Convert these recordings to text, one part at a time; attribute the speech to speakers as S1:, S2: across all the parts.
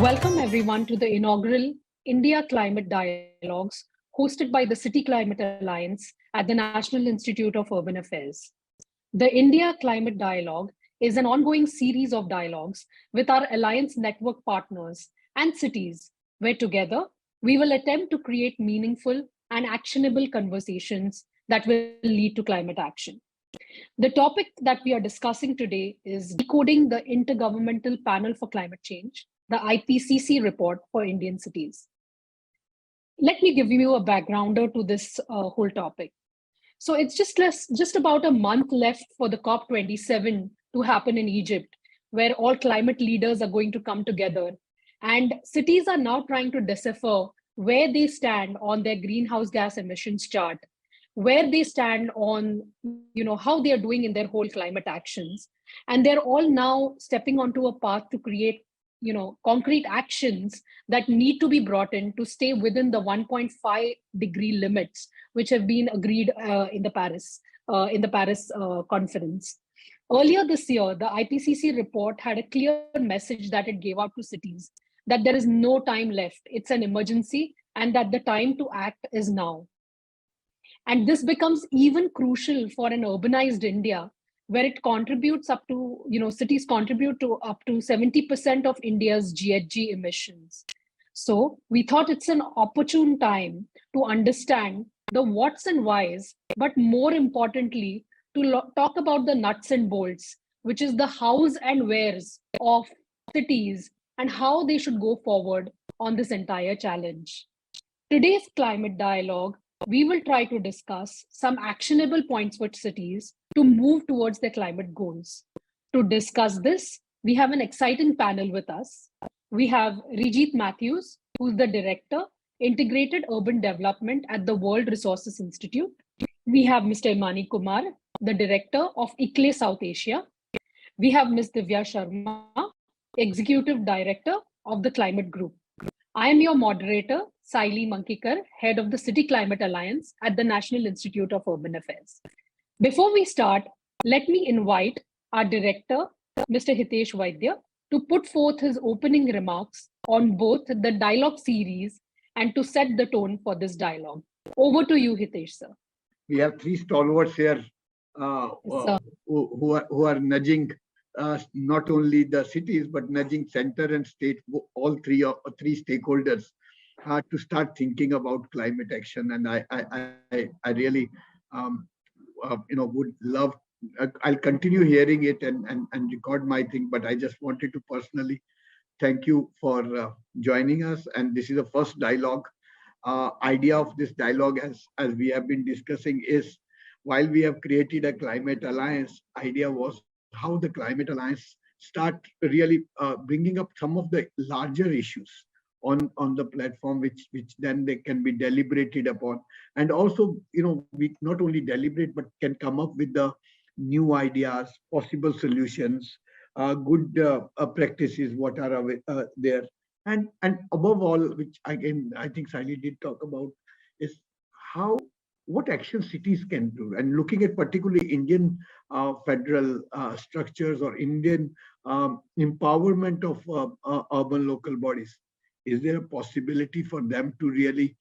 S1: Welcome everyone to the inaugural India Climate Dialogues hosted by the City Climate Alliance at the National Institute of Urban Affairs. The India Climate Dialogue is an ongoing series of dialogues with our alliance network partners and cities, where together we will attempt to create meaningful and actionable conversations that will lead to climate action. The topic that we are discussing today is Decoding the Intergovernmental Panel for Climate Change, the IPCC report for Indian cities. Let me give you a backgrounder to this whole topic. So it's just about a month left for the COP27 to happen in Egypt, where all climate leaders are going to come together. And cities are now trying to decipher where they stand on their greenhouse gas emissions chart, where they stand on, how they are doing in their whole climate actions. And they're all now stepping onto a path to create concrete actions that need to be brought in to stay within the 1.5 degree limits, which have been agreed in the Paris conference. Earlier this year, the IPCC report had a clear message that it gave out to cities that there is no time left. It's an emergency, and that the time to act is now. And this becomes even crucial for an urbanized India, where it contributes up to, cities contribute to up to 70% of India's GHG emissions. So we thought it's an opportune time to understand the whats and whys, but more importantly, to talk about the nuts and bolts, which is the hows and wheres of cities and how they should go forward on this entire challenge. Today's climate dialogue, we will try to discuss some actionable points for cities to move towards their climate goals. To discuss this, we have an exciting panel with us. We have Rijit Matthews, who's the Director, Integrated Urban Development at the World Resources Institute. We have Mr. Imani Kumar, the Director of ICLE South Asia. We have Ms. Divya Sharma, Executive Director of the Climate Group. I am your moderator, Saili Mankikar, head of the City Climate Alliance at the National Institute of Urban Affairs. Before we start, let me invite our director, Mr. Hitesh Vaidya, to put forth his opening remarks on both the dialogue series and to set the tone for this dialogue. Over to you, Hitesh, sir.
S2: We have three stalwarts here who are nudging not only the cities, but nudging center and state, all three stakeholders to start thinking about climate action. And I really would love, I'll continue hearing it and record my thing, but I just wanted to personally thank you for joining us. And this is the first dialogue. Idea of this dialogue, as we have been discussing, is while we have created a climate alliance, idea was how the climate alliance start really bringing up some of the larger issues on the platform, which then they can be deliberated upon. And also, we not only deliberate, but can come up with the new ideas, possible solutions, good practices, what are there. And above all, which again, I think Saili did talk about, is what action cities can do. And looking at particularly Indian federal structures or Indian empowerment of urban local bodies, is there a possibility for them to really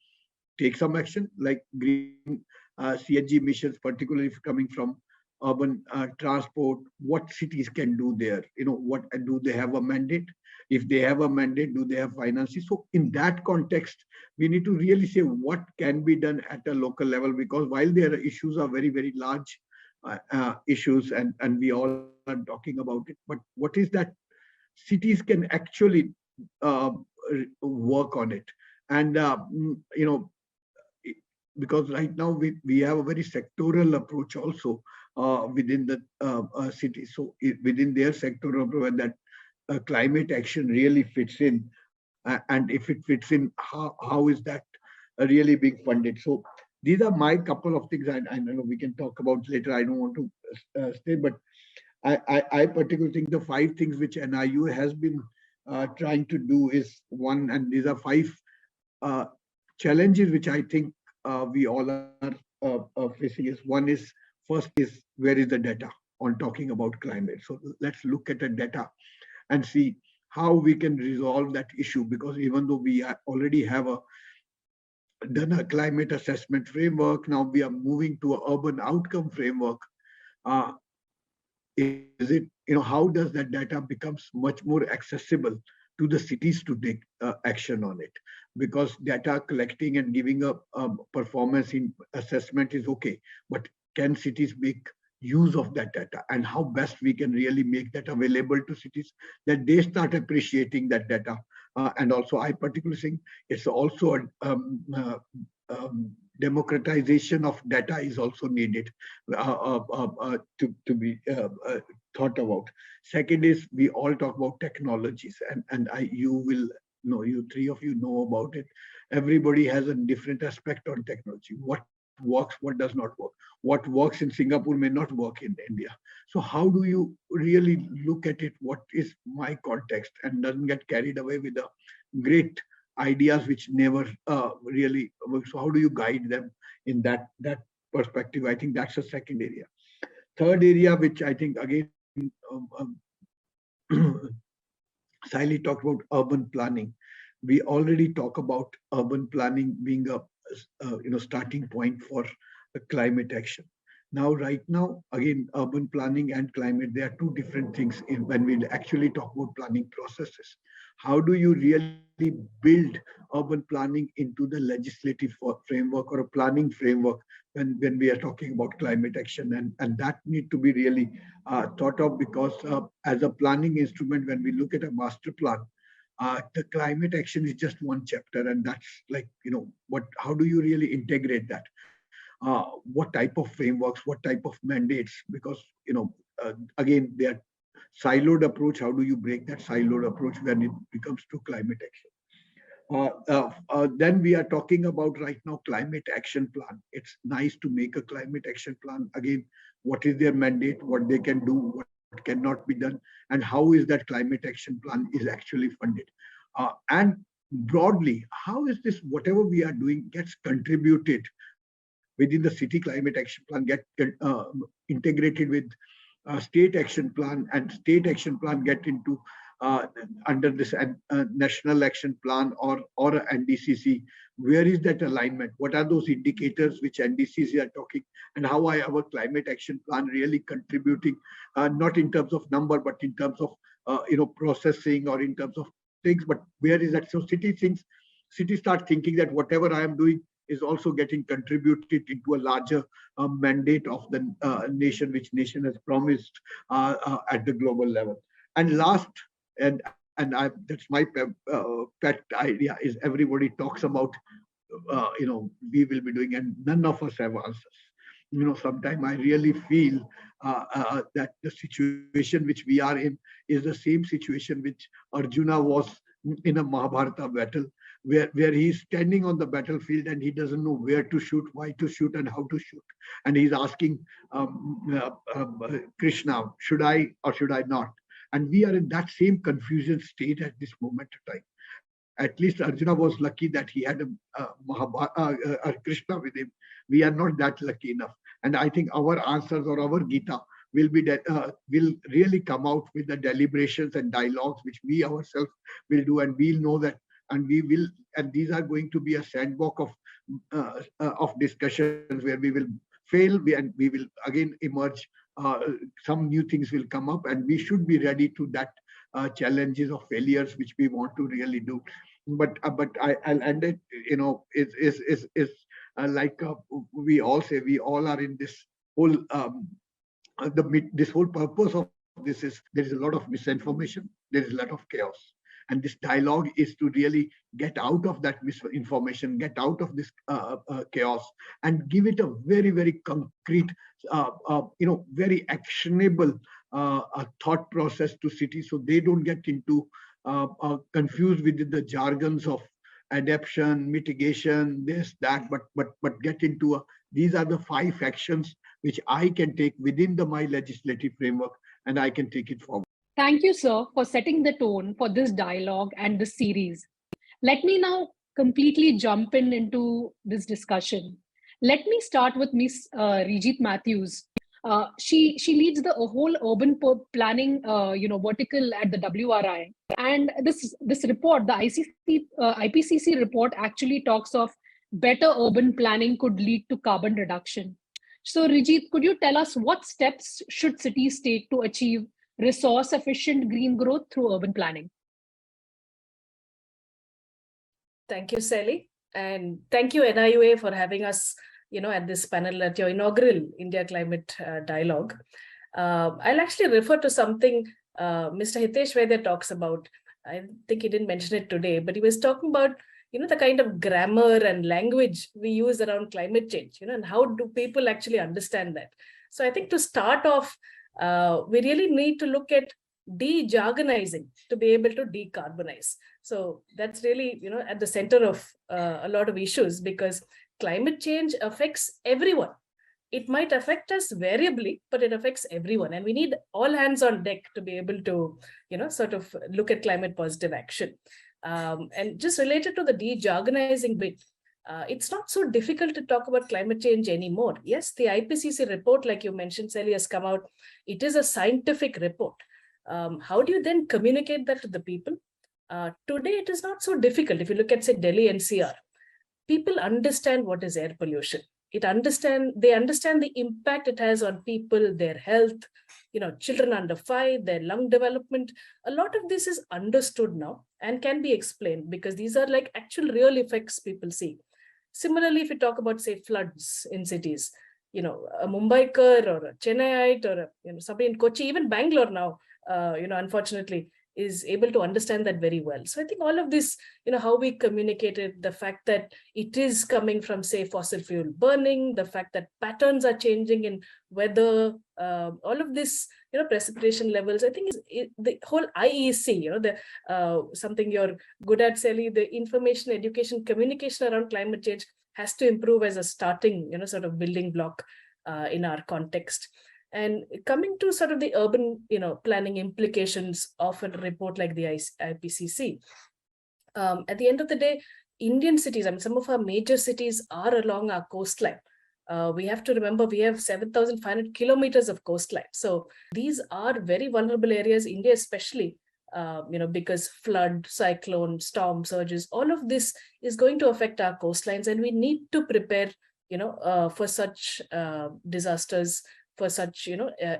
S2: take some action, like green CNG emissions, particularly if coming from urban transport? What cities can do there? What do they have a mandate? If they have a mandate, do they have finances? So in that context, we need to really say what can be done at a local level, because while their issues are very, very large issues, and we all are talking about it, but what is that cities can actually work on it? And because right now we have a very sectoral approach also within the city. So within their sectoral approach, that climate action really fits in, and if it fits in, how is that really being funded? So these are my couple of things. I know we can talk about later. I don't want to stay, but I particularly think the 5 things which NIUA has been trying to do is one, and these are 5 challenges which I think we all are facing. Is one is, first is, where is the data on talking about climate? So let's look at the data and see how we can resolve that issue, because even though we already have done a climate assessment framework, now we are moving to an urban outcome framework. Uh, is it, how does that data becomes much more accessible to the cities to take action on it? Because data collecting and giving a performance in assessment is okay, but can cities make use of that data, and how best we can really make that available to cities, that they start appreciating that data. And also, I particularly think it's also a democratization of data is also needed to be thought about. Second is, we all talk about technologies, and you will know, you three of you know about it. Everybody has a different aspect on technology. What works, what does not work. What works in Singapore may not work in India. So how do you really look at it? What is my context, and doesn't get carried away with the great ideas which never really work. So how do you guide them in that perspective? I think that's the second area. Third area, which I think again, Siley talked about urban planning. We already talk about urban planning being a starting point for climate action. Now, right now, again, urban planning and climate, they are two different things when we actually talk about planning processes. How do you really build urban planning into the legislative framework or a planning framework when we are talking about climate action? And that need to be really thought of, because as a planning instrument, when we look at a master plan, the climate action is just one chapter, and that's like, how do you really integrate that? What type of frameworks, what type of mandates? Because, again, they are siloed approach. How do you break that siloed approach when it becomes to climate action? Then we are talking about right now climate action plan. It's nice to make a climate action plan. Again, what is their mandate, what they can do, what cannot be done, and how is that climate action plan is actually funded. And broadly, how is this, whatever we are doing, gets contributed within the city climate action plan, get integrated with state action plan, and state action plan get into under this national action plan or NDCC. Where is that alignment? What are those indicators which NDCC are talking, and how are our climate action plan really contributing, not in terms of number, but in terms of processing, or in terms of things? But where is that? So cities start thinking that whatever I am doing is also getting contributed into a larger mandate of the nation, which nation has promised at the global level. And last, that's my pet idea, is everybody talks about we will be doing, and none of us have answers. Sometimes I really feel that the situation which we are in is the same situation which Arjuna was in a Mahabharata battle, where he's standing on the battlefield and he doesn't know where to shoot, why to shoot, and how to shoot. And he's asking Krishna, should I or should I not? And we are in that same confusion state at this moment of time. At least Arjuna was lucky that he had a Krishna with him. We are not that lucky enough. And I think our answers or our Gita will really come out with the deliberations and dialogues which we ourselves will do, and we'll know that, and these are going to be a sandbox of discussions where we will fail, and we will again emerge. Some new things will come up, and we should be ready to that challenges of failures which we want to really do. But I'll end it. Is like we all say, we all are in this whole this whole purpose of this is, there is a lot of misinformation, there is a lot of chaos. And this dialogue is to really get out of that misinformation, get out of this chaos, and give it a very, very concrete, very actionable thought process to cities, so they don't get into confused with the jargons of adaptation, mitigation, this, that, but get into these are the 5 actions which I can take within my legislative framework, and I can take it forward.
S1: Thank you, sir, for setting the tone for this dialogue and this series. Let me now completely jump into this discussion. Let me start with Ms. Rijit Matthews. She leads the whole urban planning vertical at the WRI. And this report, the IPCC report, actually talks of better urban planning could lead to carbon reduction. So Rijit, could you tell us what steps should cities take to achieve resource efficient green growth through urban planning?
S3: Thank you, Sally. And thank you, NIUA, for having us at this panel at your inaugural India Climate Dialogue. I'll actually refer to something Mr. Hitesh Vaidya talks about. I think he didn't mention it today, but he was talking about the kind of grammar and language we use around climate change, and how do people actually understand that. So I think to start off, we really need to look at de-jargonizing to be able to decarbonize. So that's really, at the center of a lot of issues, because climate change affects everyone. It might affect us variably, but it affects everyone. And we need all hands on deck to be able to, sort of look at climate positive action. And just related to the de-jargonizing bit, it's not so difficult to talk about climate change anymore. Yes, the IPCC report, like you mentioned, Sally, has come out. It is a scientific report. How do you then communicate that to the people? Today, it is not so difficult. If you look at, say, Delhi NCR, people understand what is air pollution. They understand the impact it has on people, their health, children under 5, their lung development. A lot of this is understood now and can be explained, because these are like actual real effects people see. Similarly, if you talk about, say, floods in cities, a Mumbaiker or a Chennaiite or somebody in Kochi, even Bangalore now, unfortunately, is able to understand that very well. So I think all of this, how we communicated, the fact that it is coming from, say, fossil fuel burning, the fact that patterns are changing in weather, all of this, precipitation levels, I think is the whole IEC, something you're good at, Sally, the information, education, communication around climate change has to improve as a starting, sort of building block in our context. And coming to sort of the urban, planning implications of a report like the IPCC, at the end of the day, Indian cities, some of our major cities are along our coastline. We have to remember we have 7,500 kilometers of coastline. So these are very vulnerable areas, India especially, because flood, cyclone, storm surges, all of this is going to affect our coastlines, and we need to prepare, for such disasters, for such,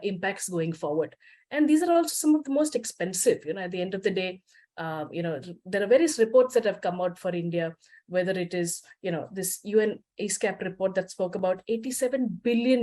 S3: impacts going forward. And these are also some of the most expensive, at the end of the day. There are various reports that have come out for India, whether it is, this UN ASCAP report that spoke about $87 billion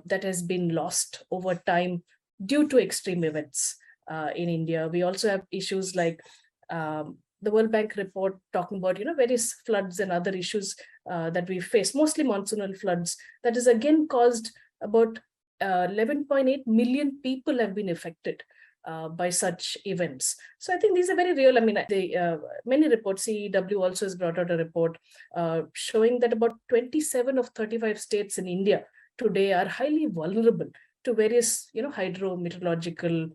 S3: that has been lost over time due to extreme events in India. We also have issues like the World Bank report talking about, various floods and other issues that we face, mostly monsoonal floods. That is again caused about 11.8 million people have been affected by such events. So I think these are very real. Many reports, CEW also has brought out a report showing that about 27 of 35 states in India today are highly vulnerable to various, hydrometeorological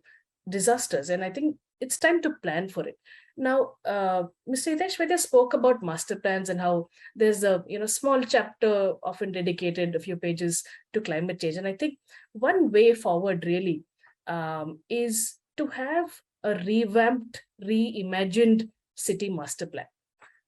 S3: disasters. And I think it's time to plan for it. Now, Mr. Hitesh Vaidya spoke about master plans and how there's a small chapter often dedicated, a few pages, to climate change. And I think one way forward really is to have a revamped, reimagined city master plan.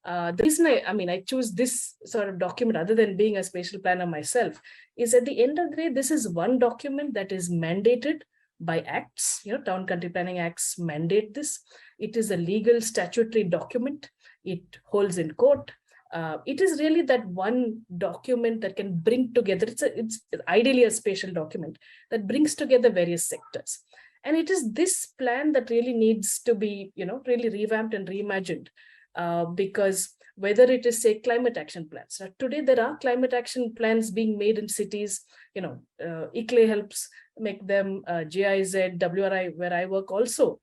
S3: The reason I choose this sort of document, other than being a spatial planner myself, is at the end of the day, this is one document that is mandated by acts. Town country planning acts mandate this. It is a legal statutory document. It holds in court. It is really that one document that can bring together, it's ideally a spatial document that brings together various sectors. And it is this plan that really needs to be, really revamped and reimagined, because whether it is, say, climate action plans. Now, today, there are climate action plans being made in cities. ICLE helps make them. GIZ, WRI, where I work, also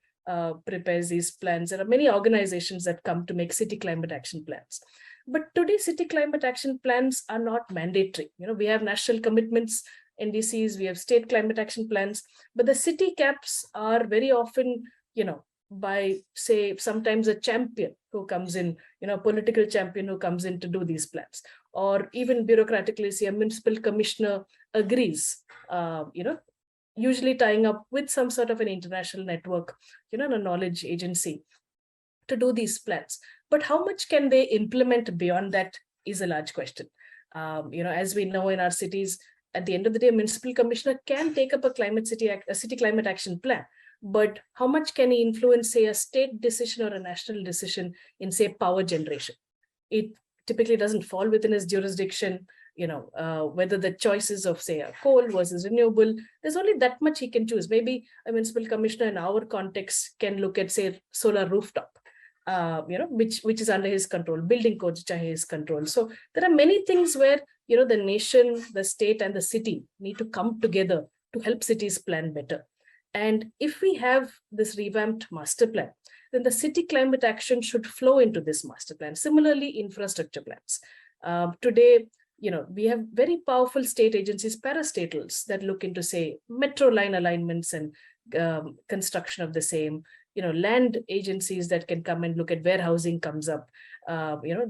S3: prepares these plans. There are many organizations that come to make city climate action plans. But today, city climate action plans are not mandatory. We have national commitments, NDCs, we have state climate action plans, but the city caps are very often, by, say, sometimes a champion who comes in, political champion who comes in to do these plans, or even bureaucratically, say a municipal commissioner agrees, usually tying up with some sort of an international network, a knowledge agency to do these plans. But how much can they implement beyond that is a large question. As we know in our cities, at the end of the day, a municipal commissioner can take up a city climate action plan. But how much can he influence, say, a state decision or a national decision in, say, power generation? It typically doesn't fall within his jurisdiction. Whether the choices of, say, a coal versus renewable, there's only that much he can choose. Maybe a municipal commissioner in our context can look at, say, solar rooftop, which is under his control, building codes which are his control. So there are many things where, the nation, the state, and the city need to come together to help cities plan better. And if we have this revamped master plan, then the city climate action should flow into this master plan. Similarly, infrastructure plans. Today, we have very powerful state agencies, parastatals, that look into, say, metro line alignments and construction of the same. Land agencies that can come and look at where housing comes up.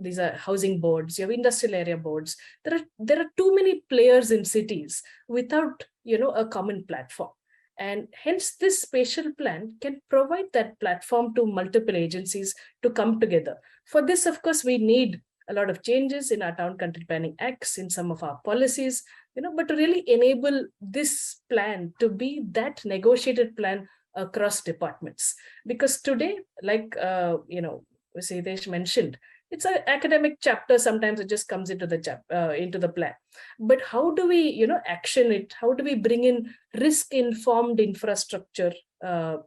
S3: These are housing boards. You have industrial area boards. There are too many players in cities without, a common platform. And hence this spatial plan can provide that platform to multiple agencies to come together. For this, of course, we need a lot of changes in our town country planning acts, in some of our policies, but to really enable this plan to be that negotiated plan across departments. Because today, like, Hitesh mentioned, it's an academic chapter. Sometimes it just comes into the plan. But how do we, action it? How do we bring in risk-informed infrastructure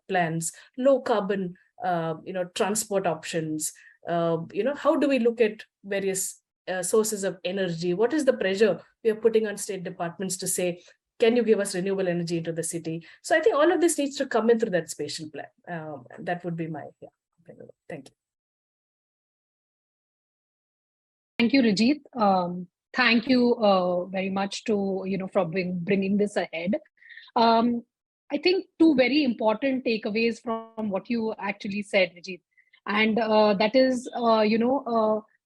S3: plans, low carbon, transport options? How do we look at various sources of energy? What is the pressure we are putting on state departments to say, can you give us renewable energy into the city? So I think all of this needs to come in through that spatial plan. That would be my, thank you.
S1: Thank you, Rijit. Thank you very much for bringing this ahead. I think two very important takeaways from what you actually said, Rijit. And that is,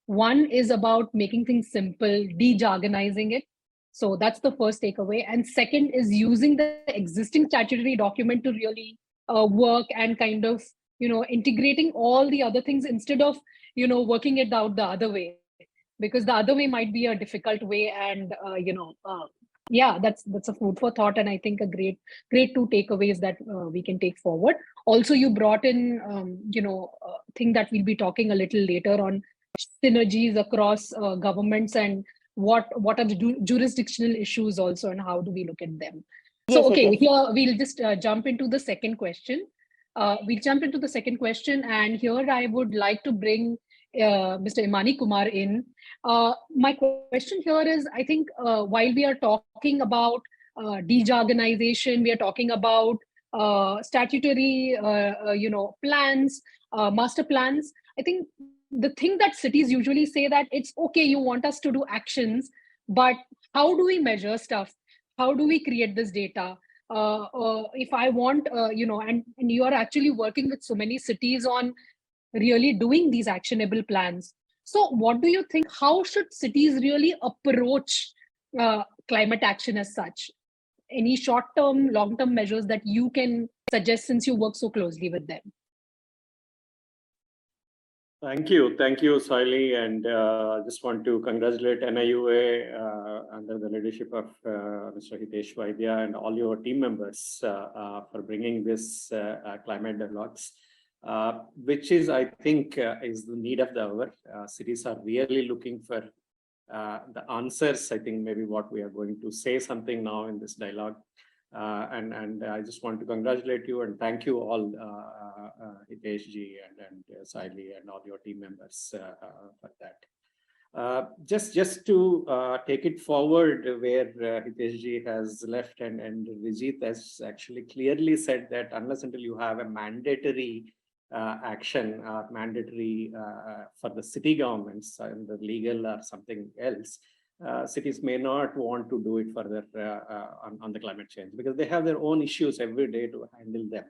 S1: one is about making things simple, de-jargonizing it. So that's the first takeaway. And second is using the existing statutory document to really work and kind of, integrating all the other things instead of, working it out the other way. Because the other way might be a difficult way, and that's a food for thought, and I think a great two takeaways that we can take forward. Also, you brought in thing that we'll be talking a little later on, synergies across governments, and what are the jurisdictional issues also, and how do we look at them. So okay, here we'll just jump into the second question. And here I would like to bring Mr. Imani Kumar in. My question here is, I think while we are talking about de-jargonization, we are talking about statutory, plans, master plans. I think the thing that cities usually say that it's okay, you want us to do actions, but how do we measure stuff? How do we create this data? If I want, and you are actually working with so many cities on really doing these actionable plans. So what do you think, how should cities really approach climate action as such? Any short-term, long-term measures that you can suggest since you work so closely with them?
S4: Thank you, Soili, and I just want to congratulate NIUA under the leadership of Mr. Hitesh Vaidya and all your team members for bringing this climate dialogues. Which is, I think, is the need of the hour. Cities are really looking for the answers. I think maybe what we are going to say something now in this dialogue. And I just want to congratulate you and thank you all, Hitesh ji and Soili and all your team members for that. Just to take it forward where Hitesh ji has left and Rijit has actually clearly said that unless until you have a mandatory action mandatory for the city governments and the legal or something else, cities may not want to do it further on the climate change because they have their own issues every day to handle them.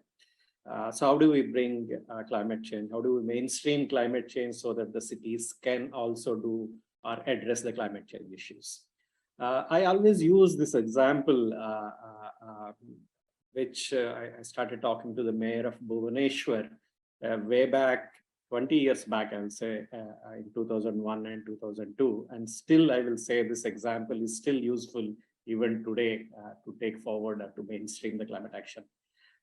S4: So how do we bring climate change? How do we mainstream climate change so that the cities can also do or address the climate change issues? I always use this example, which I started talking to the mayor of Bhubaneswar way back 20 years back, I will say, in 2001 and 2002. And still, I will say this example is still useful even today to take forward or to mainstream the climate action.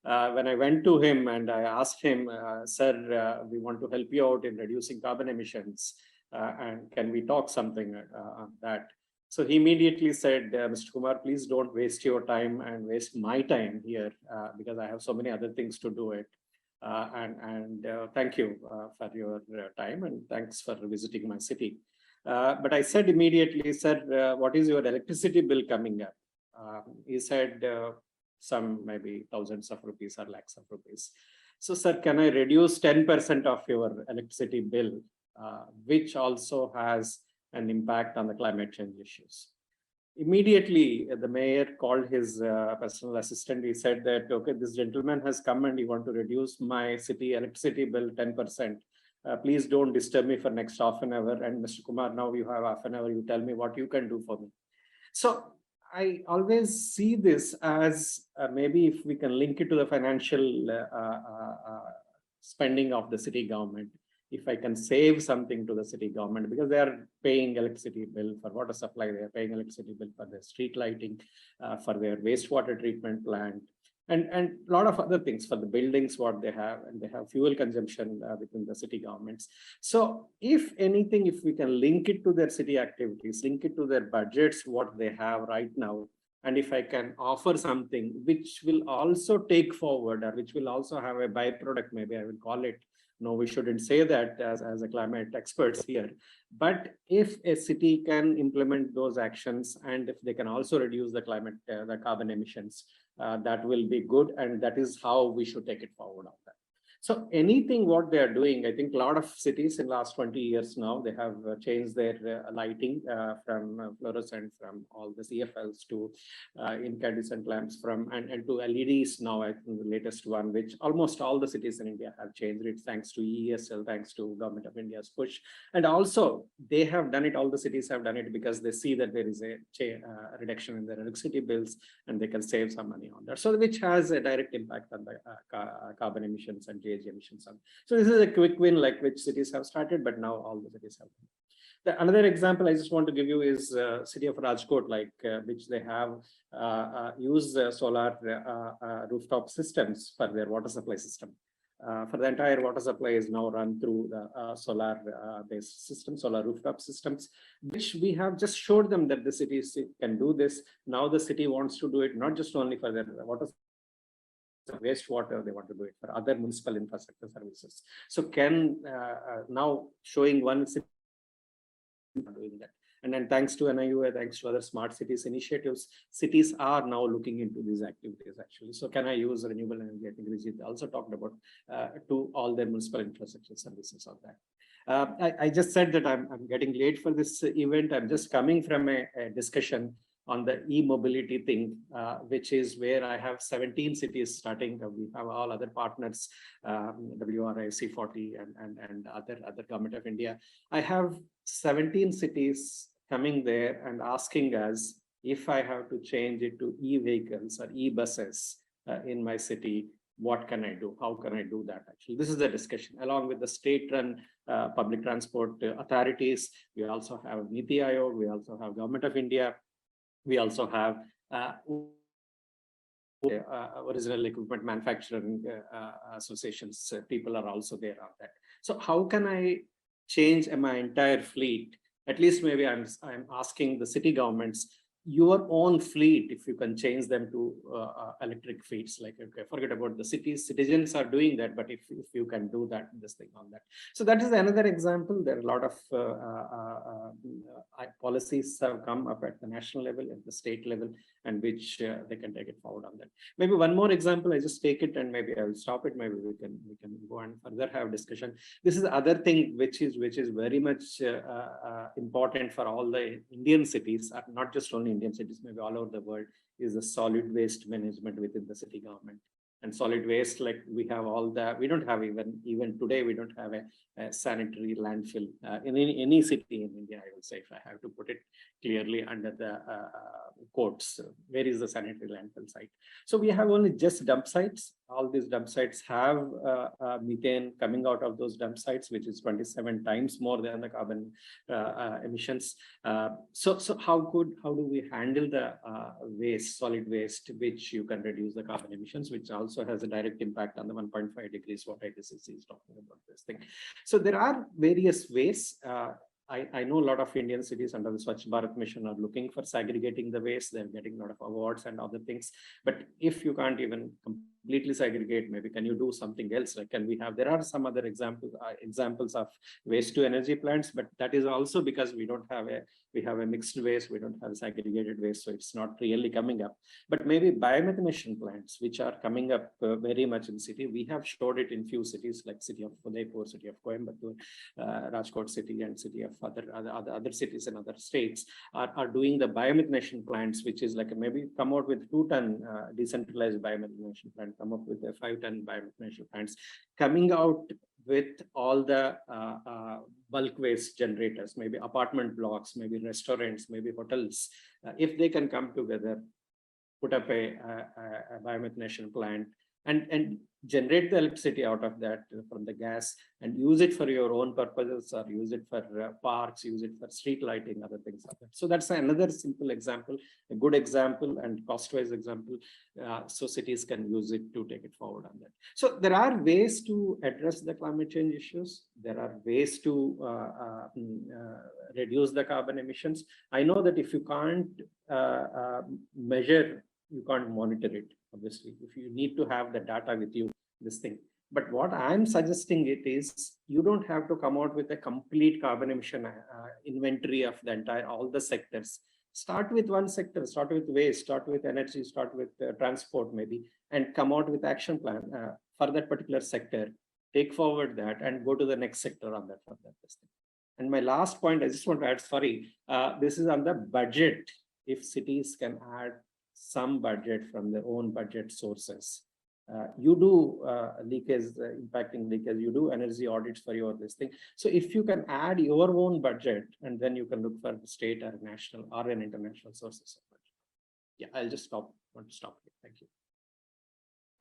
S4: When I went to him and I asked him, sir, we want to help you out in reducing carbon emissions, and can we talk something on that? So he immediately said, Mr. Kumar, please don't waste your time and waste my time here because I have so many other things to do it. Thank you for your time and thanks for visiting my city. But I said immediately, sir, what is your electricity bill coming up? He said, some maybe thousands of rupees or lakhs of rupees. So, sir, can I reduce 10% of your electricity bill, which also has an impact on the climate change issues? Immediately, the mayor called his personal assistant. He said that, okay, this gentleman has come and he want to reduce my city electricity bill 10%. Please don't disturb me for next half an hour. And Mr. Kumar, now you have half an hour. You tell me what you can do for me. So I always see this as maybe if we can link it to the financial spending of the city government. If I can save something to the city government, because they are paying electricity bill for water supply, they are paying electricity bill for their street lighting, for their wastewater treatment plant, and a lot of other things for the buildings, what they have, and they have fuel consumption within the city governments. So if anything, if we can link it to their city activities, link it to their budgets, what they have right now, and if I can offer something which will also take forward or which will also have a byproduct, maybe I will call it, no, we shouldn't say that as a climate experts here. But if a city can implement those actions and if they can also reduce the climate, the carbon emissions, that will be good. And that is how we should take it forward on that. So anything what they are doing, I think a lot of cities in last 20 years now, they have changed their lighting from fluorescent, from all the CFLs to incandescent lamps, from and to LEDs now. I think the latest one, which almost all the cities in India have changed it, thanks to EESL, thanks to Government of India's push. And also they have done it, all the cities have done it because they see that there is a reduction in their electricity bills and they can save some money on that. So which has a direct impact on the carbon emissions and emissions. So this is a quick win, like which cities have started, but now all the cities have. Another example I just want to give you is city of Rajkot, like which they have used solar rooftop systems for their water supply system. For the entire water supply is now run through the solar based system, solar rooftop systems, which we have just showed them that the city can do this. Now the city wants to do it not just only for their water wastewater, they want to do it for other municipal infrastructure services. So can now showing one city doing that. And then thanks to NIUA, thanks to other smart cities initiatives, cities are now looking into these activities actually. So can I use renewable energy? I think Rijit also talked about to all their municipal infrastructure services on that. I just said that I'm getting late for this event. I'm just coming from a discussion on the e-mobility thing, which is where I have 17 cities starting. We have all other partners, WRI, C40, and other Government of India. I have 17 cities coming there and asking us if I have to change it to e-vehicles or e-buses in my city, what can I do? How can I do that? Actually, this is the discussion along with the state-run public transport authorities. We also have Niti Aayog. We also have Government of India. We also have original equipment manufacturing associations. People are also there on that. So how can I change my entire fleet? At least maybe I'm asking the city governments, your own fleet, if you can change them to electric fleets, like, okay, forget about the cities, citizens are doing that, but if you can do that, this thing on that. So that is another example. There are a lot of policies have come up at the national level, at the state level, and which they can take it forward on that. Maybe one more example, I just take it and maybe I will stop it. Maybe we can go and further have discussion. This is the other thing which is very much important for all the Indian cities, not just only Indian cities, maybe all over the world, is the solid waste management within the city government. And solid waste, like we have all the, we don't have even today, we don't have a sanitary landfill in any city in India, I will say, if I have to put it clearly under the quotes, where is the sanitary landfill site? So we have only just dump sites. All these dump sites have methane coming out of those dump sites, which is 27 times more than the carbon emissions. So how do we handle the waste, solid waste, which you can reduce the carbon emissions, which also has a direct impact on the 1.5 degrees what IPCC is talking about this thing. So there are various ways. I know a lot of Indian cities under the Swachh Bharat mission are looking for segregating the waste. They're getting a lot of awards and other things. But if you can't even completely segregate, maybe can you do something else? Like, can we have, there are some other examples of waste to energy plants, but that is also because we don't have we have a mixed waste, we don't have segregated waste, so it's not really coming up. But maybe biomethanation plants, which are coming up very much in city. We have showed it in few cities like city of Udaipur, city of Coimbatore, Rajkot city, and city of other cities and other states are doing the biomethanation plants, which is like maybe come out with 2-ton decentralized biomethanation plant, come up with a 5-ton biomethanation plants, coming out with all the bulk waste generators, maybe apartment blocks, maybe restaurants, maybe hotels. If they can come together, put up a biomethanation plant and generate the electricity out of that from the gas and use it for your own purposes, or use it for parks, use it for street lighting, other things like that. So that's another simple example, a good example and cost-wise example. So cities can use it to take it forward on that. So there are ways to address the climate change issues. There are ways to reduce the carbon emissions. I know that if you can't measure, you can't monitor it, obviously. If you need to have the data with you, this thing. But what I'm suggesting it is, you don't have to come out with a complete carbon emission inventory of the entire, all the sectors. Start with one sector, start with waste, start with energy, start with transport maybe, and come out with action plan for that particular sector. Take forward that and go to the next sector on that. And my last point, I just want to add, sorry, this is on the budget. If cities can add some budget from their own budget sources, you do leakage, impacting leakage, you do energy audits for your this thing. So if you can add your own budget, and then you can look for state or national or an international sources of budget. Yeah, I'll just want to stop here. Thank you.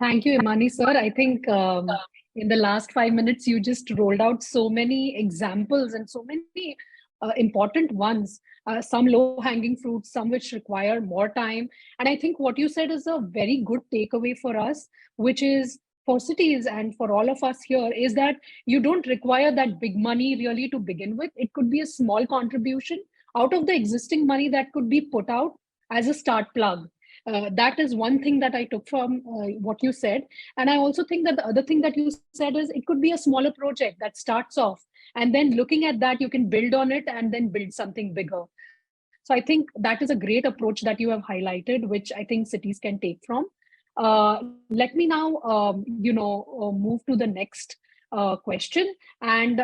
S1: Thank you, Imani sir. I think in the last 5 minutes, you just rolled out so many examples and so many important ones, some low-hanging fruits, some which require more time. And I think what you said is a very good takeaway for us, which is for cities and for all of us here, is that you don't require that big money really to begin with. It could be a small contribution out of the existing money that could be put out as a start plug. That is one thing that I took from what you said. And I also think that the other thing that you said is it could be a smaller project that starts off, and then looking at that, you can build on it and then build something bigger. So I think that is a great approach that you have highlighted, which I think cities can take from. Let me now, move to the next question, and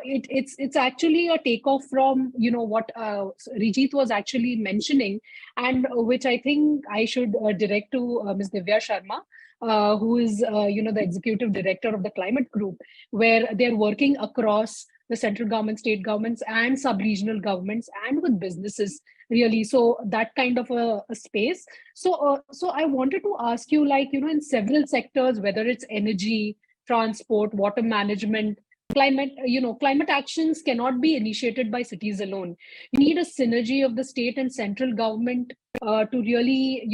S1: it's actually a takeoff from what Rijit was actually mentioning, and which I think I should direct to Ms. Divya Sharma, who is the executive director of the climate group, where they're working across the central government, state governments, and sub-regional governments, and with businesses, really. So that kind of a space. So I wanted to ask you, in several sectors, whether it's energy, transport, water management, climate actions cannot be initiated by cities alone. You need a synergy of the state and central government to really,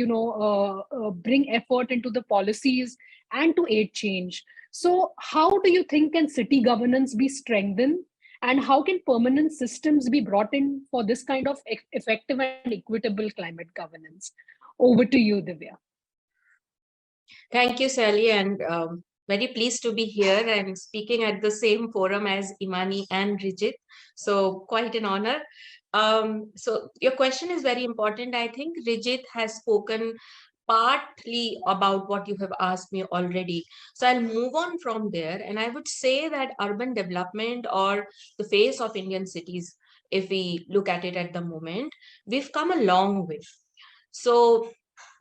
S1: bring effort into the policies and to aid change. So how do you think can city governance be strengthened, and how can permanent systems be brought in for this kind of effective and equitable climate governance? Over to you, Divya.
S5: Thank you, Sally, and very pleased to be here and speaking at the same forum as Imani and Rijit. So quite an honor. So your question is very important. I think Rijit has spoken partly about what you have asked me already. So I'll move on from there. And I would say that urban development, or the face of Indian cities, if we look at it at the moment, we've come a long way. So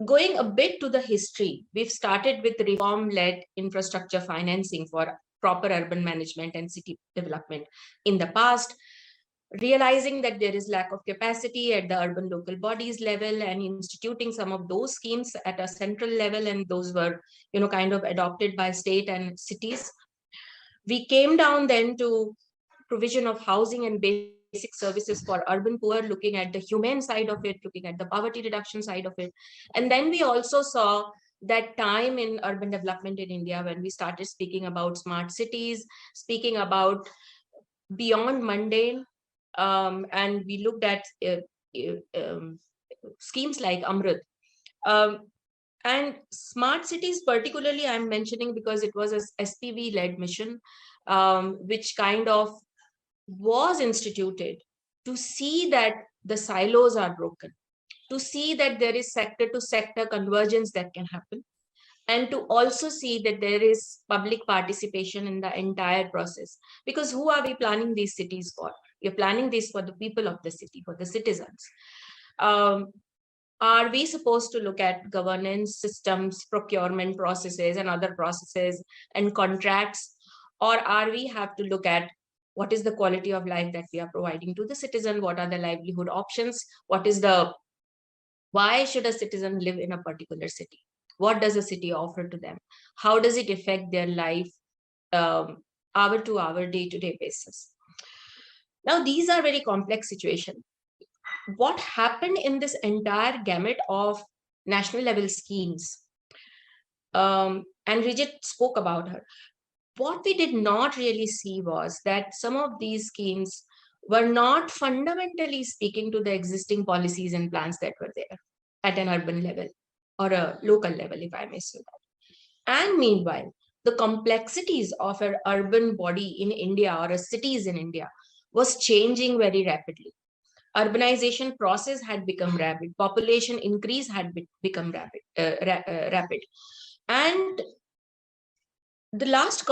S5: Going a bit to the history, we've started with reform-led infrastructure financing for proper urban management and city development in the past, realizing that there is lack of capacity at the urban local bodies level and instituting some of those schemes at a central level, and those were, kind of adopted by state and cities. We came down then to provision of housing and basic services for urban poor, looking at the humane side of it, looking at the poverty reduction side of it. And then we also saw that time in urban development in India when we started speaking about smart cities, speaking about beyond mundane, and we looked at schemes like Amrit. And smart cities particularly I'm mentioning because it was a SPV-led mission, which kind of was instituted to see that the silos are broken, to see that there is sector to sector convergence that can happen, and to also see that there is public participation in the entire process. Because who are we planning these cities for? We're planning this for the people of the city, for the citizens. Are we supposed to look at governance systems, procurement processes, and other processes and contracts? Or are we have to look at what is the quality of life that we are providing to the citizen? What are the livelihood options? Why should a citizen live in a particular city? What does a city offer to them? How does it affect their life hour to hour, day-to-day basis? Now, these are very complex situations. What happened in this entire gamut of national level schemes, and Rijit spoke about her, what we did not really see was that some of these schemes were not fundamentally speaking to the existing policies and plans that were there at an urban level or a local level, if I may say that. And meanwhile, the complexities of an urban body in India or a cities in India was changing very rapidly. Urbanization process had become rapid, population increase had become rapid. And the last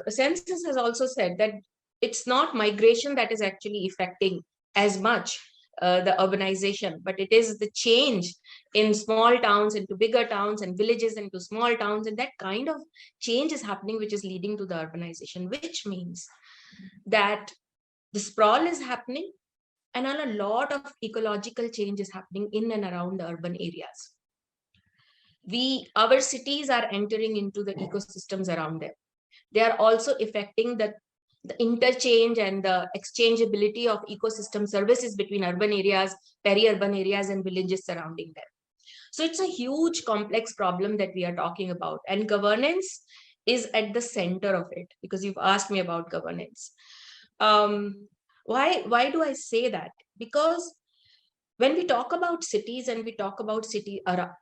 S5: census has also said that it's not migration that is actually affecting as much the urbanization, but it is the change in small towns into bigger towns and villages into small towns. And that kind of change is happening, which is leading to the urbanization, which means that the sprawl is happening and a lot of ecological change is happening in and around the urban areas. Our cities are entering into the ecosystems around them. They are also affecting the interchange and the exchangeability of ecosystem services between urban areas, peri-urban areas, and villages surrounding them. So it's a huge complex problem that we are talking about, and governance is at the center of it, because you've asked me about governance. Why do I say that? Because when we talk about cities and we talk about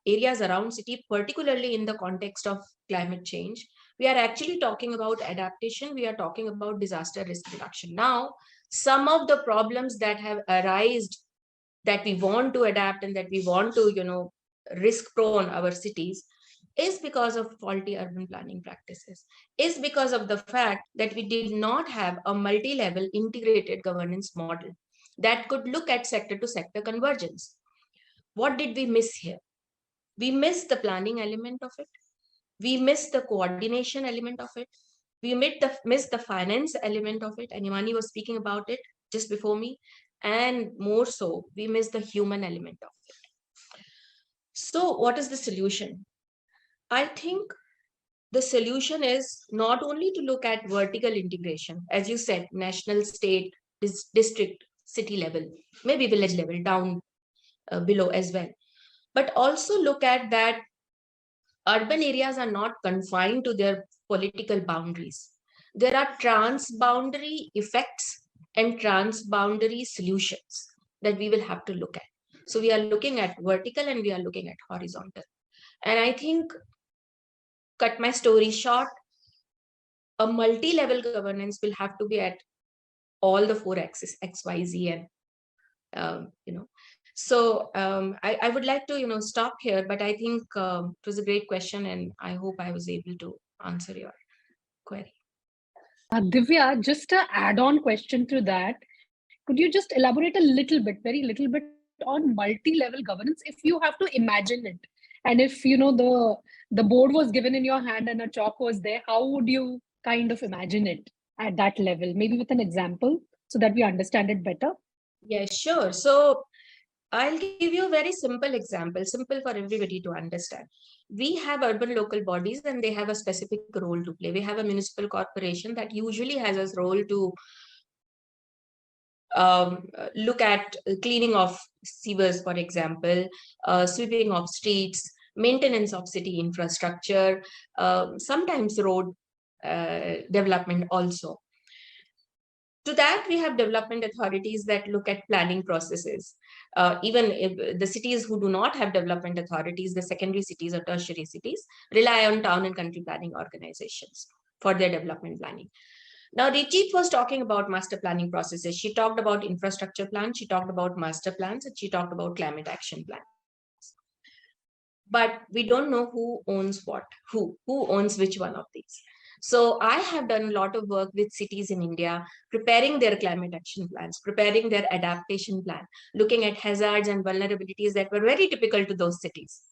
S5: areas around city, particularly in the context of climate change, we are actually talking about adaptation. We are talking about disaster risk reduction. Now, some of the problems that have arisen that we want to adapt and that we want to, risk prone our cities is because of faulty urban planning practices, is because of the fact that we did not have a multi-level integrated governance model that could look at sector to sector convergence. What did we miss here? We missed the planning element of it. We missed the coordination element of it. We missed the finance element of it. And Imani was speaking about it just before me. And more so, we missed the human element of it. So what is the solution? I think the solution is not only to look at vertical integration, as you said, national, state, district, city level, maybe village level, down below as well, but also look at that urban areas are not confined to their political boundaries. There are transboundary effects and transboundary solutions that we will have to look at. So we are looking at vertical and we are looking at horizontal. And I think, cut my story short, a multi-level governance will have to be at all the 4 axes, X, Y, Z, and So I would like to stop here, but I think it was a great question, and I hope I was able to answer your query.
S1: Divya, just an add-on question to that. Could you just elaborate a little bit, very little bit, on multi-level governance if you have to imagine it? And if, you know, the board was given in your hand and a chalk was there, how would you kind of imagine it at that level? Maybe with an example so that we understand it better.
S5: Yeah, sure. So I'll give you a very simple example, simple for everybody to understand. We have urban local bodies and they have a specific role to play. We have a municipal corporation that usually has a role to look at cleaning of sewers, for example, sweeping of streets, maintenance of city infrastructure, sometimes road development also. To that, we have development authorities that look at planning processes. Even if the cities who do not have development authorities, the secondary cities or tertiary cities, rely on town and country planning organizations for their development planning. Now, Rijit was talking about master planning processes. She talked about infrastructure plans, she talked about master plans, and she talked about climate action plans. But we don't know who owns what, who owns which one of these. So I have done a lot of work with cities in India, preparing their climate action plans, preparing their adaptation plan, looking at hazards and vulnerabilities that were very typical to those cities.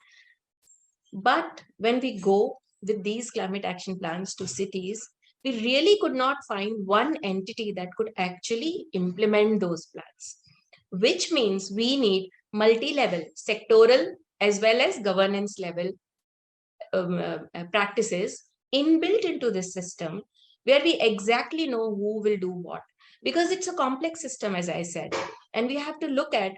S5: But when we go with these climate action plans to cities, we really could not find one entity that could actually implement those plans, which means we need multi-level, sectoral, as well as governance level practices inbuilt into this system, where we exactly know who will do what. Because it's a complex system, as I said, and we have to look at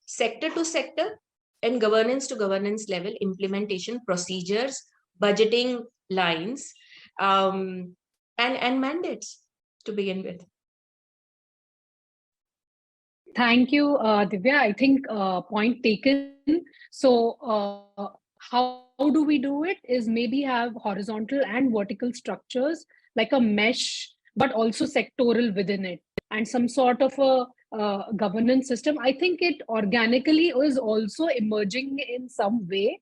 S5: sector to sector and governance to governance level implementation procedures, budgeting lines, and mandates to begin with.
S1: Thank you, Divya. I think point taken. So how do we do it is maybe have horizontal and vertical structures like a mesh, but also sectoral within it, and some sort of a governance system. I think it organically is also emerging in some way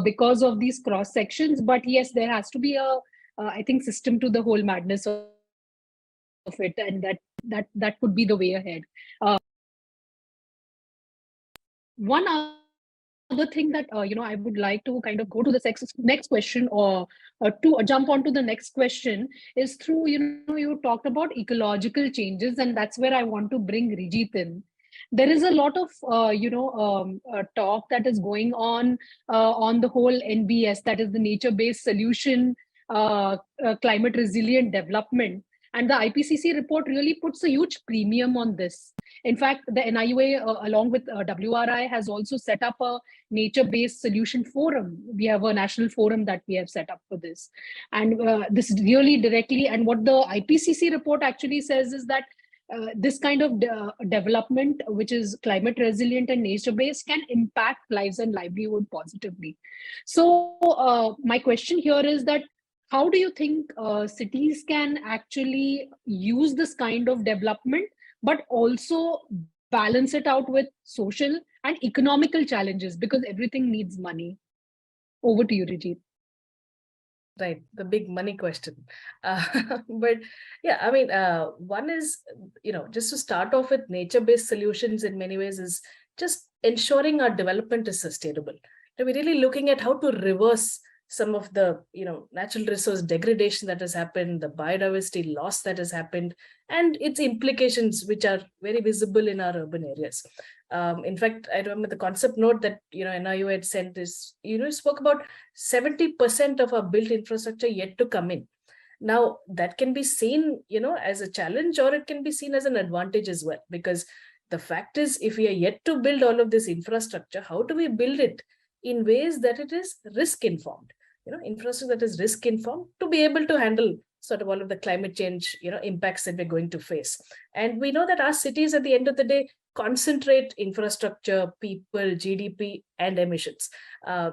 S1: because of these cross sections. But yes, there has to be a, I think, system to the whole madness of it, and that could be the way ahead. One other thing that you know, I would like to kind of go to the next question, or to jump onto the next question, is through, you know, you talked about ecological changes, and that's where I want to bring Rijit in. There is a lot of talk that is going on the whole NBS, that is the nature-based solution, climate resilient development, and the IPCC report really puts a huge premium on this. In fact, the NIUA, along with WRI, has also set up a nature-based solution forum. We have a national forum that we have set up for this. And this really directly, and what the IPCC report actually says is that this kind of development, which is climate resilient and nature-based, can impact lives and livelihood positively. So my question here is that, how do you think cities can actually use this kind of development, but also balance it out with social and economical challenges, because everything needs money? Over to you, Rijit.
S3: Right, the big money question. But yeah, I mean, one is, you know, just to start off with, nature-based solutions in many ways is just ensuring our development is sustainable. So we're really looking at how to reverse some of the, you know, natural resource degradation that has happened, the biodiversity loss that has happened, and its implications, which are very visible in our urban areas. In fact, I remember the concept note that, you know, NIUA had sent is, you know, spoke about 70% of our built infrastructure yet to come in. Now, that can be seen, you know, as a challenge, or it can be seen as an advantage as well, because the fact is, if we are yet to build all of this infrastructure, how do we build it in ways that it is risk informed? You know, infrastructure that is risk informed to be able to handle sort of all of the climate change, you know, impacts that we're going to face. And we know that our cities, at the end of the day, concentrate infrastructure, people, GDP, and emissions.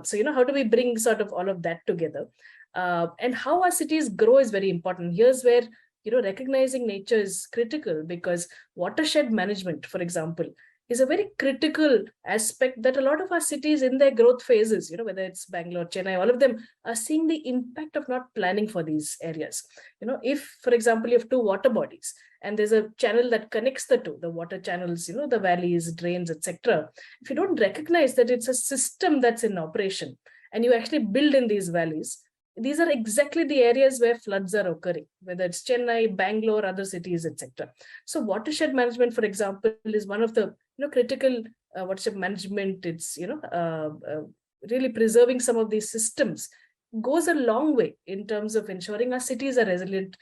S3: So, you know, how do we bring sort of all of that together? And how our cities grow is very important. Here's where, you know, recognizing nature is critical, because watershed management, for example, is a very critical aspect that a lot of our cities in their growth phases, you know, whether it's Bangalore, Chennai, all of them are seeing the impact of not planning for these areas. You know, if, for example, you have two water bodies and there's a channel that connects the two, the water channels, you know, the valleys, drains, etc. If you don't recognize that it's a system that's in operation, and you actually build in these valleys, these are exactly the areas where floods are occurring, whether it's Chennai, Bangalore, other cities, etc. So watershed management, for example, is one of the critical watershed management. It's really preserving some of these systems goes a long way in terms of ensuring our cities are resilient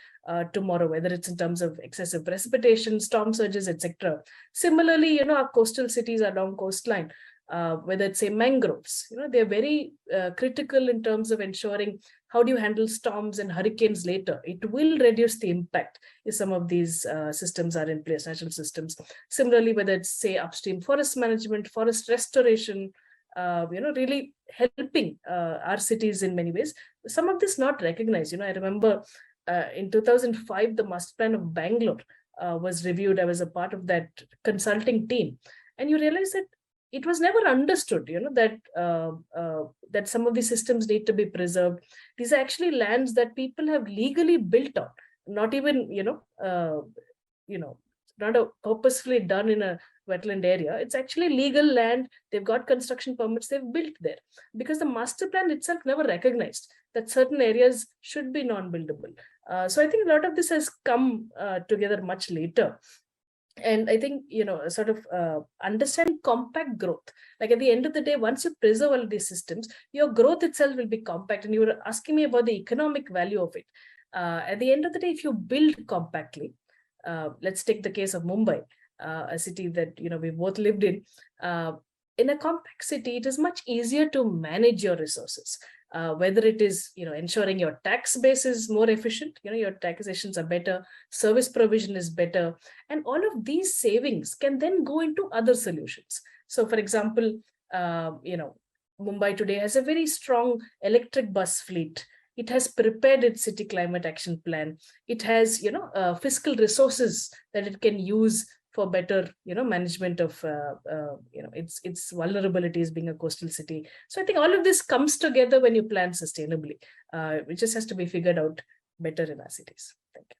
S3: tomorrow, whether it's in terms of excessive precipitation, storm surges, etc. Similarly, our coastal cities along coastline, whether it's say mangroves, they're very critical in terms of ensuring how do you handle storms and hurricanes later. It will reduce the impact if some of these systems are in place, natural systems. Similarly, whether it's say upstream forest management, forest restoration, really helping our cities in many ways. Some of this not recognized. I remember in 2005, the master plan of Bangalore was reviewed. I was a part of that consulting team, and you realize that it was never understood, that some of these systems need to be preserved. These are actually lands that people have legally built on, not even, not purposefully done in a wetland area. It's actually legal land. They've got construction permits. They've built there because the master plan itself never recognized that certain areas should be non-buildable. So I think a lot of this has come together much later. And I think, sort of understand compact growth. Like at the end of the day, once you preserve all of these systems, your growth itself will be compact. And you were asking me about the economic value of it. At the end of the day, if you build compactly, let's take the case of Mumbai, a city that, we both lived in. In a compact city, it is much easier to manage your resources. Whether it is, ensuring your tax base is more efficient, your taxations are better, service provision is better, and all of these savings can then go into other solutions. So, for example, Mumbai today has a very strong electric bus fleet. It has prepared its city climate action plan. It has, fiscal resources that it can use for better, management of, its vulnerabilities being a coastal city. So I think all of this comes together when you plan sustainably. It just has to be figured out better in our cities. Thank you.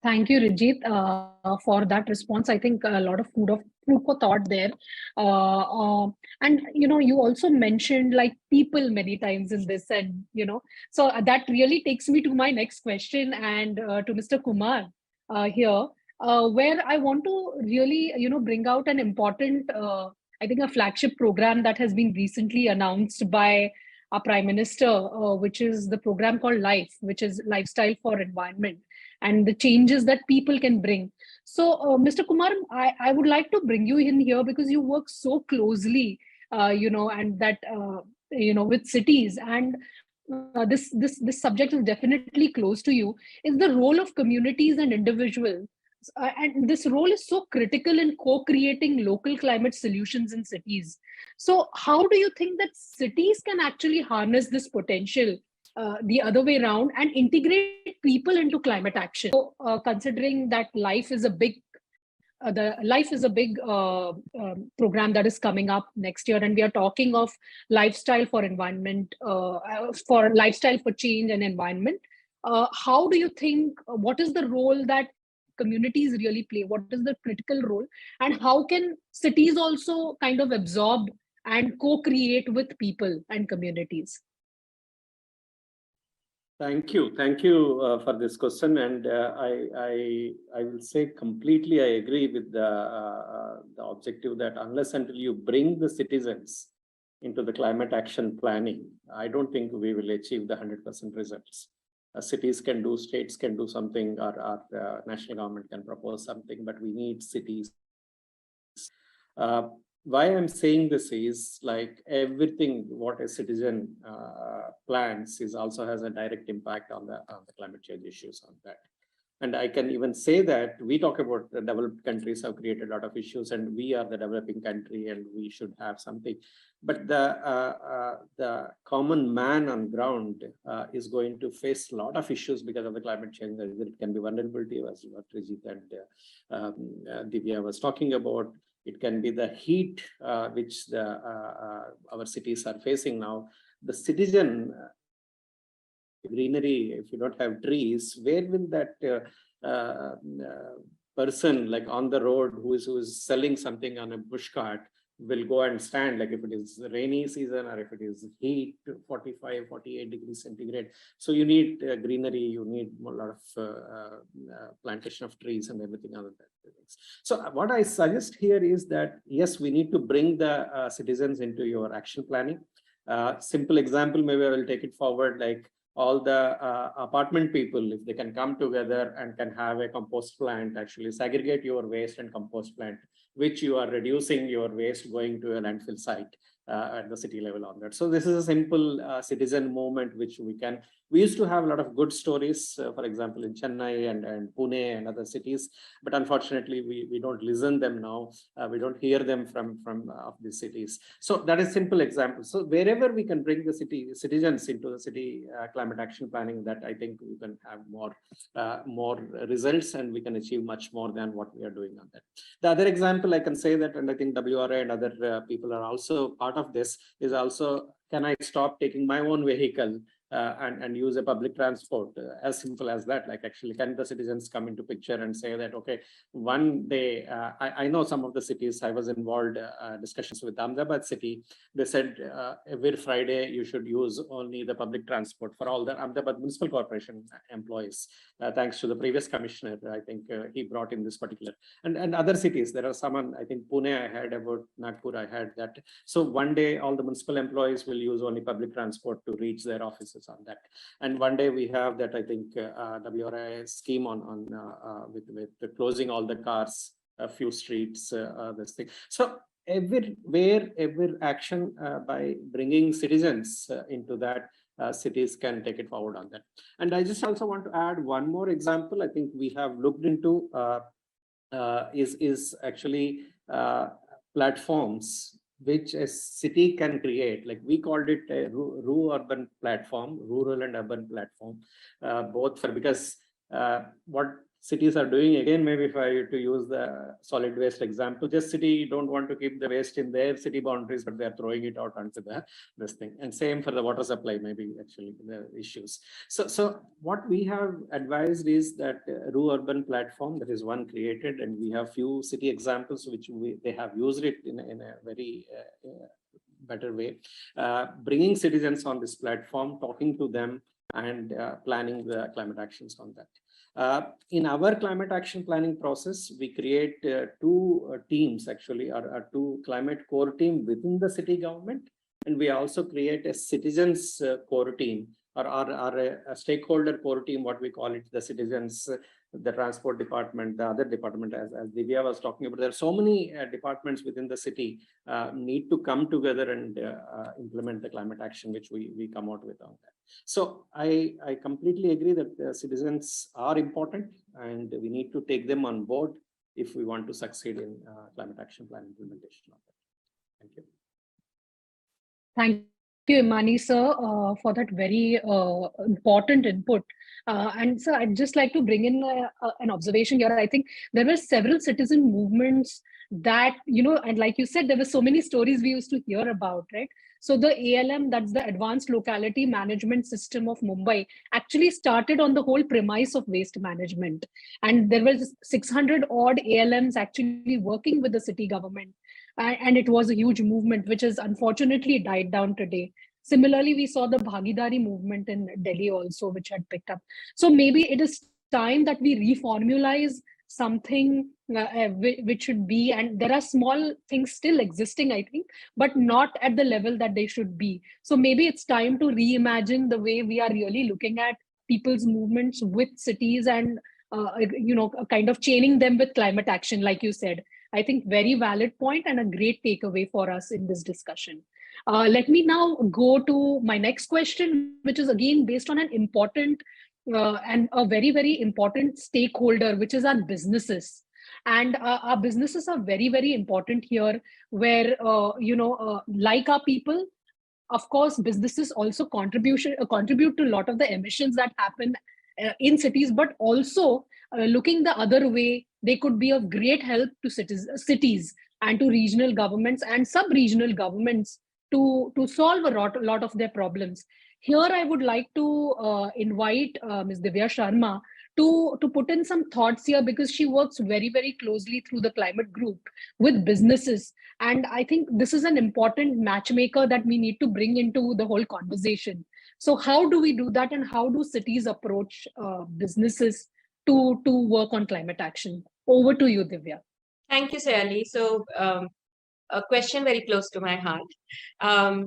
S1: Thank you, Rijit, for that response. I think a lot of food for thought there. And, you also mentioned like people many times in this, and, so that really takes me to my next question and to Mr. Kumar here, where I want to really, bring out an important, I think a flagship program that has been recently announced by our Prime Minister, which is the program called LIFE, which is Lifestyle for Environment, and the changes that people can bring. So, Mr. Kumar, I would like to bring you in here because you work so closely, and that, with cities, and this subject is definitely close to you, is the role of communities and individuals. And this role is so critical in co-creating local climate solutions in cities. So how do you think that cities can actually harness this potential the other way around and integrate people into climate action? So, considering that LIFE is a big program that is coming up next year, and we are talking of lifestyle for environment, for lifestyle for change and environment. How do you think? What is the role that communities really play? What is the critical role, and how can cities also kind of absorb and co-create with people and communities?
S4: Thank you for this question, and I will say completely I agree with the objective that unless until you bring the citizens into the climate action planning, I don't think we will achieve the 100% results. Cities can do, states can do something, or national government can propose something, but we need cities. Why I'm saying this is like everything what a citizen plans is also has a direct impact on the climate change issues on that. And I can even say that we talk about the developed countries have created a lot of issues, and we are the developing country and we should have something. But the common man on ground is going to face a lot of issues because of the climate change. It can be vulnerability, as what Rijit and Divya was talking about. It can be the heat which our cities are facing now. The citizen greenery, if you don't have trees, where will that person like on the road who is selling something on a bush cart will go and stand, like if it is rainy season or if it is heat, 45, 48 degrees centigrade. So you need greenery, you need a lot of plantation of trees and everything other than that. So what I suggest here is that, yes, we need to bring the citizens into your action planning. Simple example, maybe I will take it forward, like all the apartment people, if they can come together and can have a compost plant, actually segregate your waste and compost plant, which you are reducing your waste going to a landfill site at the city level on that. So this is a simple citizen movement which we used to have a lot of good stories, for example, in Chennai and Pune and other cities, but unfortunately we don't listen them now. We don't hear them from these cities. So that is simple example. So wherever we can bring the citizens into the city climate action planning, that I think we can have more results and we can achieve much more than what we are doing on that. The other example I can say that, and I think WRA and other people are also part of this, is also, can I stop taking my own vehicle and use a public transport? As simple as that. Like, actually, can the citizens come into picture and say that, okay, one day, I know some of the cities, I was involved discussions with Ahmedabad city. They said every Friday you should use only the public transport for all the Ahmedabad Municipal Corporation employees. Thanks to the previous commissioner, I think he brought in this particular, and other cities. There are some, I think Pune I heard about, Nagpur I heard that. So one day all the municipal employees will use only public transport to reach their offices on that. And one day we have that, I think WRA scheme on with closing all the cars, a few streets, this thing. So every action by bringing citizens into that, cities can take it forward on that. And I just also want to add one more example. I think we have looked into is actually platforms which a city can create. Like we called it a rural-urban platform, rural and urban platform, both for, because what cities are doing, again, maybe if I to use the solid waste example, just city don't want to keep the waste in their city boundaries, but they're throwing it out onto this thing. And same for the water supply, maybe actually the issues. So what we have advised is that rural-urban platform, that is one created, and we have few city examples which they have used it in a very better way, bringing citizens on this platform, talking to them, and planning the climate actions on that. In our climate action planning process, we create two teams, actually, or two climate core team within the city government, and we also create a citizens core team, or a stakeholder core team, what we call it, the citizens, the transport department, the other department, as Divya was talking about. There are so many departments within the city need to come together and implement the climate action which we come out with on that. So I completely agree that citizens are important, and we need to take them on board if we want to succeed in climate action plan implementation of that. Thank you.
S1: Thank you, Imani sir, for that very important input. And so I'd just like to bring in an observation here. I think there were several citizen movements that, and like you said, there were so many stories we used to hear about, right? So the ALM, that's the Advanced Locality Management System of Mumbai, actually started on the whole premise of waste management. And there was 600 odd ALMs actually working with the city government. And it was a huge movement, which has unfortunately died down today. Similarly, we saw the Bhagidari movement in Delhi also, which had picked up. So maybe it is time that we reformulate something which should be, and there are small things still existing, I think, but not at the level that they should be. So maybe it's time to reimagine the way we are really looking at people's movements with cities and, kind of chaining them with climate action, like you said. I think very valid point and a great takeaway for us in this discussion. Let me now go to my next question, which is again based on an important and a very, very important stakeholder, which is our businesses. And our businesses are very, very important here, where, like our people, of course, businesses also contribute to a lot of the emissions that happen in cities, but also looking the other way, they could be of great help to cities and to regional governments and sub-regional governments to solve a lot of their problems. Here, I would like to invite Ms. Divya Sharma to put in some thoughts here, because she works very, very closely through the climate group with businesses. And I think this is an important matchmaker that we need to bring into the whole conversation. So how do we do that, and how do cities approach businesses to work on climate action? Over to you, Divya.
S5: Thank you, Sayali. So a question very close to my heart.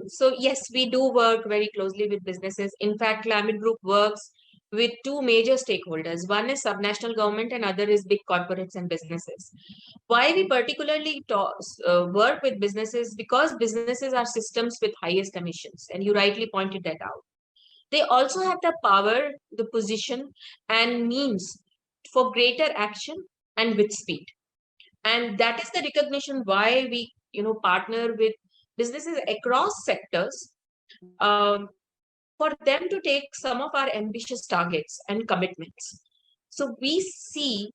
S5: So yes, we do work very closely with businesses. In fact, Climate Group works with two major stakeholders. One is subnational government and other is big corporates and businesses. Why we particularly work with businesses? Because businesses are systems with highest emissions, and you rightly pointed that out. They also have the power, the position, and means for greater action and with speed. And that is the recognition why we partner with businesses across sectors for them to take some of our ambitious targets and commitments. So we see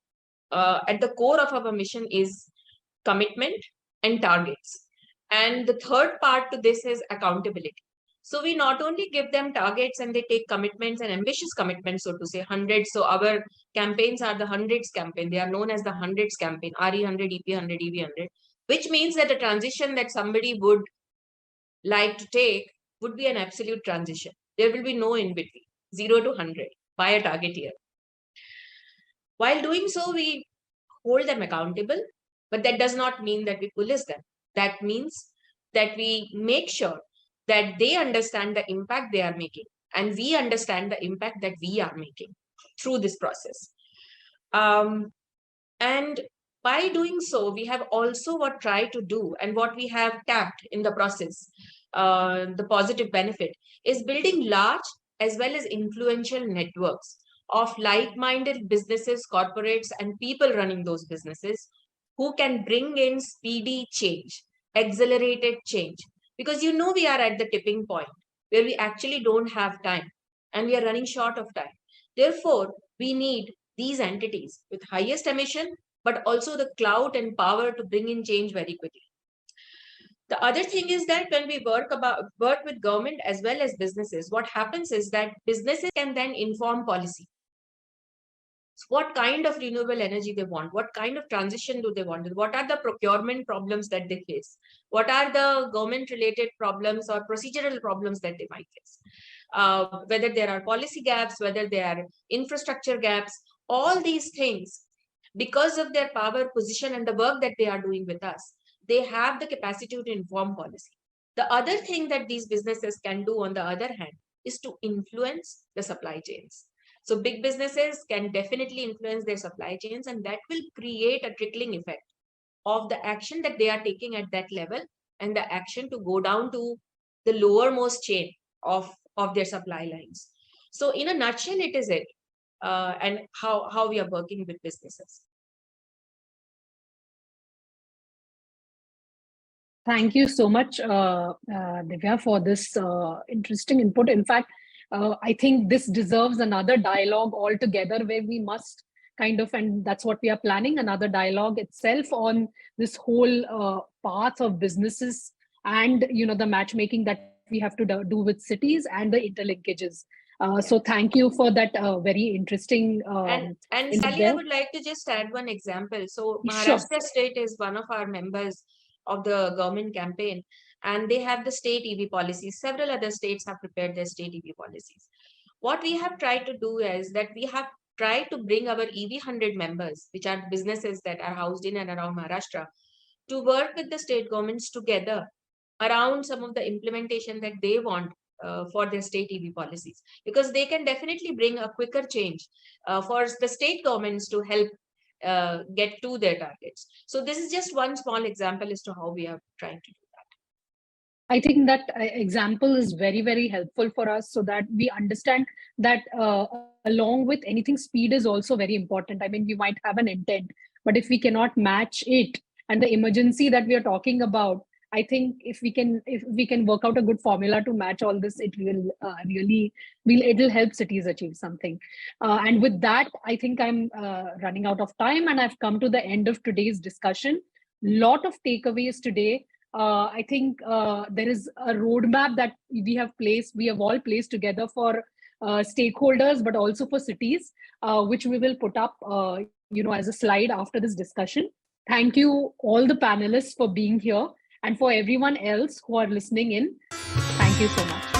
S5: at the core of our mission is commitment and targets. And the third part to this is accountability. So we not only give them targets and they take commitments and ambitious commitments, so to say, 100. So our campaigns are the 100s campaign. They are known as the 100s campaign, RE100, EP100, EV100, which means that the transition that somebody would like to take would be an absolute transition. There will be no in between, 0 to 100 by a target year. While doing so, we hold them accountable, but that does not mean that we police them. That means that we make sure that they understand the impact they are making, and we understand the impact that we are making through this process. And by doing so, we have also what try to do and what we have tapped in the process, the positive benefit is building large as well as influential networks of like-minded businesses, corporates, and people running those businesses who can bring in speedy change, accelerated change. Because we are at the tipping point where we actually don't have time and we are running short of time. Therefore, we need these entities with highest emission, but also the clout and power to bring in change very quickly. The other thing is that when we work with government as well as businesses, what happens is that businesses can then inform policy. So what kind of renewable energy they want, what kind of transition do they want, what are the procurement problems that they face, what are the government related problems or procedural problems that they might face, whether there are policy gaps, whether there are infrastructure gaps, all these things, because of their power, position, and the work that they are doing with us, they have the capacity to inform policy. The other thing that these businesses can do, on the other hand, is to influence the supply chains. So big businesses can definitely influence their supply chains, and that will create a trickling effect of the action that they are taking at that level and the action to go down to the lowermost chain of their supply lines. So in a nutshell, it is it, and how we are working with businesses.
S1: Thank you so much, Divya, for this interesting input. In fact, I think this deserves another dialogue altogether, where we must kind of, and that's what we are planning, another dialogue itself on this whole path of businesses and the matchmaking that we have to do with cities and the interlinkages. So thank you for that very interesting.
S5: And Sally, I would like to just add one example. So Maharashtra State is one of our members of the government campaign, and they have the state EV policies. Several other states have prepared their state EV policies. What we have tried to do is that we have tried to bring our EV100 members, which are businesses that are housed in and around Maharashtra, to work with the state governments together around some of the implementation that they want for their state EV policies, because they can definitely bring a quicker change for the state governments to help get to their targets. So this is just one small example as to how we are trying to do that.
S1: I think that example is very, very helpful for us, so that we understand that along with anything, speed is also very important. I mean, we might have an intent, but if we cannot match it and the emergency that we are talking about, I think if we can work out a good formula to match all this, it will it'll help cities achieve something. And with that, I think I'm running out of time, and I've come to the end of today's discussion. Lot of takeaways today. I think there is a roadmap that we have all placed together for stakeholders, but also for cities, which we will put up, as a slide after this discussion. Thank you all the panelists for being here, and for everyone else who are listening in. Thank you so much.